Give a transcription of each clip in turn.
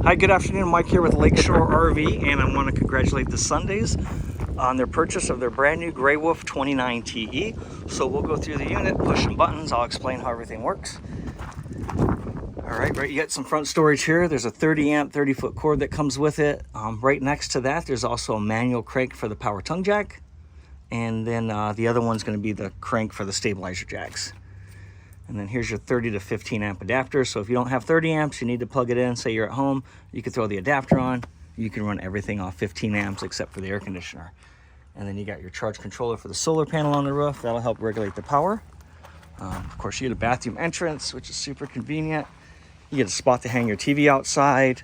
Hi, good afternoon. Mike here with Lakeshore RV, and I want to congratulate the Sundays on their purchase of their brand new Grey Wolf 29 TE. So we'll go through the unit, push some buttons, I'll explain how everything works. All right, you got some front storage here. There's a 30 amp, 30 foot cord that comes with it. Right next to that, there's also a manual crank for the power tongue jack. And then the other one's going to be the crank for the stabilizer jacks. And then here's your 30 to 15 amp adapter. So if you don't have 30 amps, you need to plug it in. Say you're at home, you can throw the adapter on. You can run everything off 15 amps except for the air conditioner. And then you got your charge controller for the solar panel on the roof. That'll help regulate the power. Of course, you get a bathroom entrance, which is super convenient. You get a spot to hang your TV outside.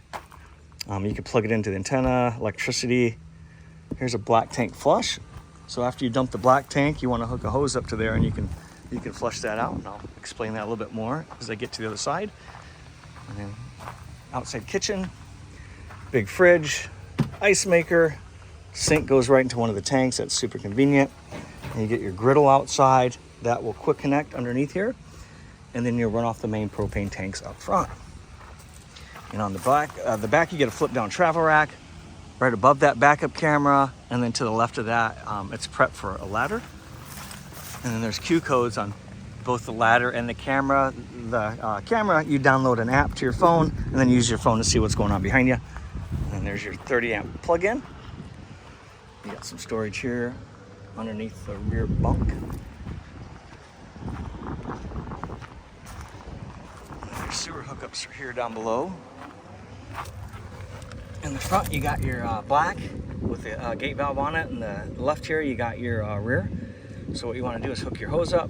You can plug it into the antenna, electricity. Here's a black tank flush. So after you dump the black tank, you want to hook a hose up to there, and you can flush that out, and I'll explain that a little bit more as I get to the other side. And then outside kitchen, big fridge, ice maker, sink goes right into one of the tanks. That's super convenient. And you get your griddle outside. That will quick connect underneath here. And then you'll run off the main propane tanks up front. And on the back you get a flip down travel rack. Right above that backup camera, and then to the left of that, it's prepped for a ladder. And then there's Q codes on both the ladder and the camera. The camera, you download an app to your phone and then use your phone to see what's going on behind you. And there's your 30 amp plug-in. You got some storage here underneath the rear bunk. And there's sewer hookups here down below. In the front, you got your black with the gate valve on it, and the left here, you got your rear. So what you want to do is hook your hose up,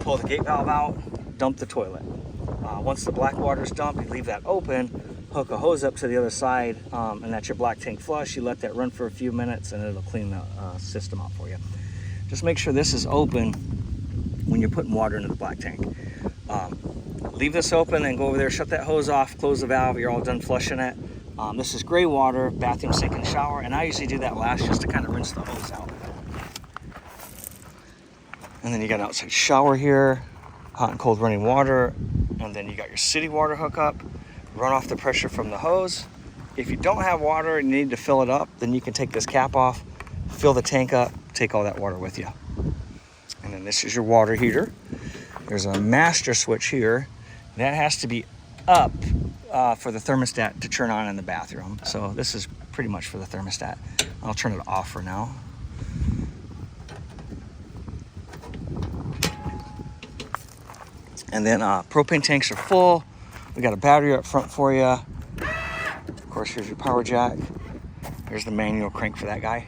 pull the gate valve out, dump the toilet. Once the black water's dumped, you leave that open, hook a hose up to the other side, and that's your black tank flush. You let that run for a few minutes, and it'll clean the system out for you. Just make sure this is open when you're putting water into the black tank. Leave this open and go over there, shut that hose off, close the valve, you're all done flushing it. This is gray water, bathroom, sink, and shower, and I usually do that last just to kind of rinse the hose out. And then you got an outside shower here, hot and cold running water, and then you got your city water hookup, run off the pressure from the hose. If you don't have water and you need to fill it up, then you can take this cap off, fill the tank up, take all that water with you. And then this is your water heater. There's a master switch here. That has to be up for the thermostat to turn on in the bathroom. So this is pretty much for the thermostat. I'll turn it off for now. And then propane tanks are full. We got a battery up front for you. Of course, here's your power jack. Here's the manual crank for that guy.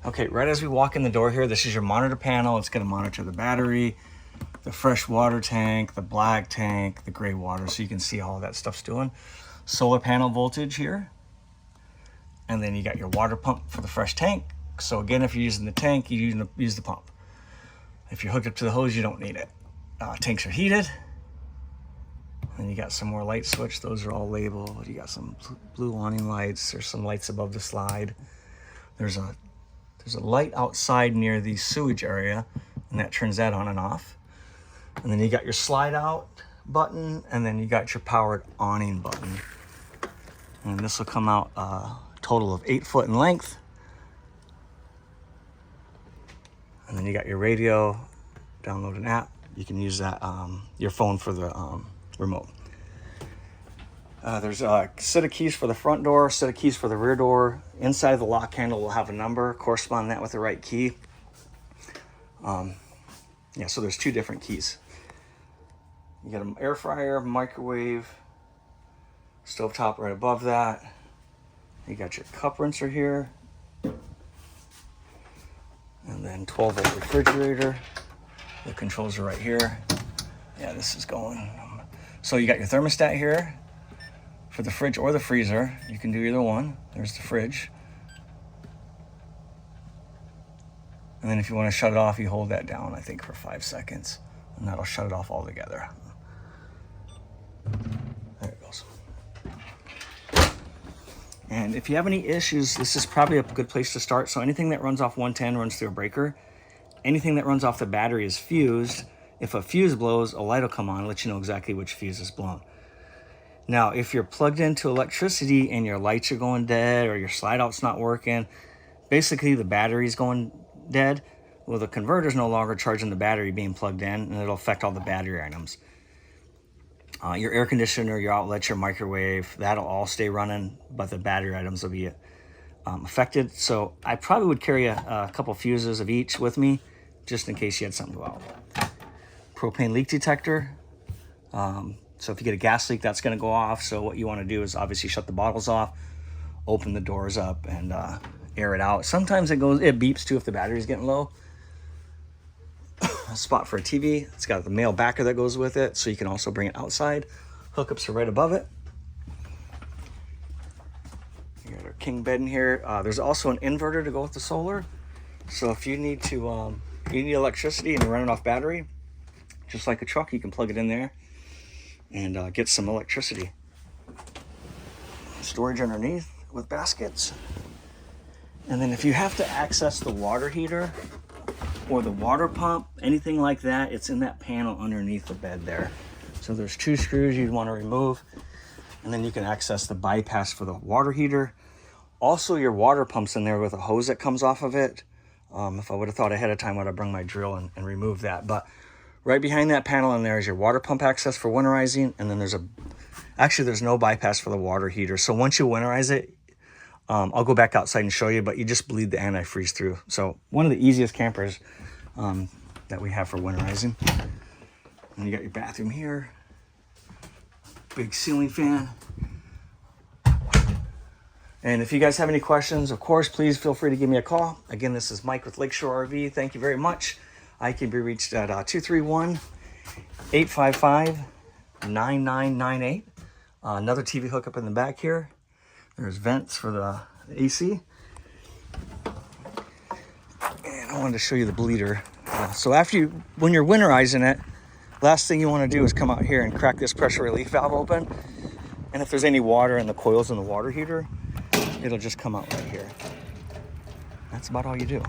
Okay, right as we walk in the door here, this is your monitor panel. It's going to monitor the battery, the fresh water tank, the black tank, the gray water, so you can see all that stuff's doing. Solar panel voltage here. And then you got your water pump for the fresh tank. So again, if you're using the tank, you use the pump. If you're hooked up to the hose, you don't need it. Tanks are heated. And you got some more light switch. Those are all labeled. You got some blue awning lights. There's some lights above the slide. There's a light outside near the sewage area, and that turns that on and off. And then you got your slide out button, and then you got your powered awning button. And this will come out a total of 8 foot in length. And then you got your radio, download an app. You can use that your phone for the remote. There's a set of keys for the front door, set of keys for the rear door. Inside of the lock handle will have a number, correspond that with the right key. Yeah, so there's 2 different keys. You got an air fryer, microwave, stovetop right above that. You got your cup rinser here. And then 12-volt refrigerator. The controls are right here. Yeah, this is going. So you got your thermostat here. For the fridge or the freezer, you can do either one. There's the fridge. And then if you want to shut it off, you hold that down, I think, for 5 seconds. And that'll shut it off altogether. There it goes. And if you have any issues, this is probably a good place to start. So anything that runs off 110 runs through a breaker. Anything that runs off the battery is fused. If a fuse blows, a light will come on and let you know exactly which fuse is blown. Now, if you're plugged into electricity and your lights are going dead or your slide out's not working, basically the battery's going dead, well, the converter's no longer charging the battery being plugged in, and it'll affect all the battery items. Your air conditioner, your outlet, your microwave, that'll all stay running, but the battery items will be affected. So I probably would carry a couple fuses of each with me, just in case you had something go out. Propane leak detector. So if you get a gas leak, that's going to go off. So what you want to do is obviously shut the bottles off, open the doors up, and air it out. Sometimes it beeps too if the battery's getting low. A spot for a TV. It's got the male backer that goes with it, so you can also bring it outside. Hookups are right above it. You got our king bed in here. There's also an inverter to go with the solar. So if you need to, you need electricity and you're running off battery, just like a truck, you can plug it in there and get some electricity. Storage underneath with baskets. And then if you have to access the water heater or the water pump, anything like that, it's in that panel underneath the bed there. So there's 2 screws you'd want to remove, and then you can access the bypass for the water heater. Also, your water pump's in there with a hose that comes off of it. If I would have thought ahead of time, I would have brought my drill and remove that. But right behind that panel in there is your water pump access for winterizing, and then there's no bypass for the water heater. So once you winterize it, I'll go back outside and show you, but you just bleed the antifreeze through. So one of the easiest campers that we have for winterizing. And you got your bathroom here, big ceiling fan. And if you guys have any questions, of course, please feel free to give me a call. Again, this is Mike with Lakeshore RV. Thank you very much. I can be reached at 231-855-9998. Another TV hookup in the back here. There's vents for the AC. And I wanted to show you the bleeder. So when you're winterizing it, last thing you want to do is come out here and crack this pressure relief valve open. And if there's any water in the coils in the water heater, it'll just come out right here. That's about all you do.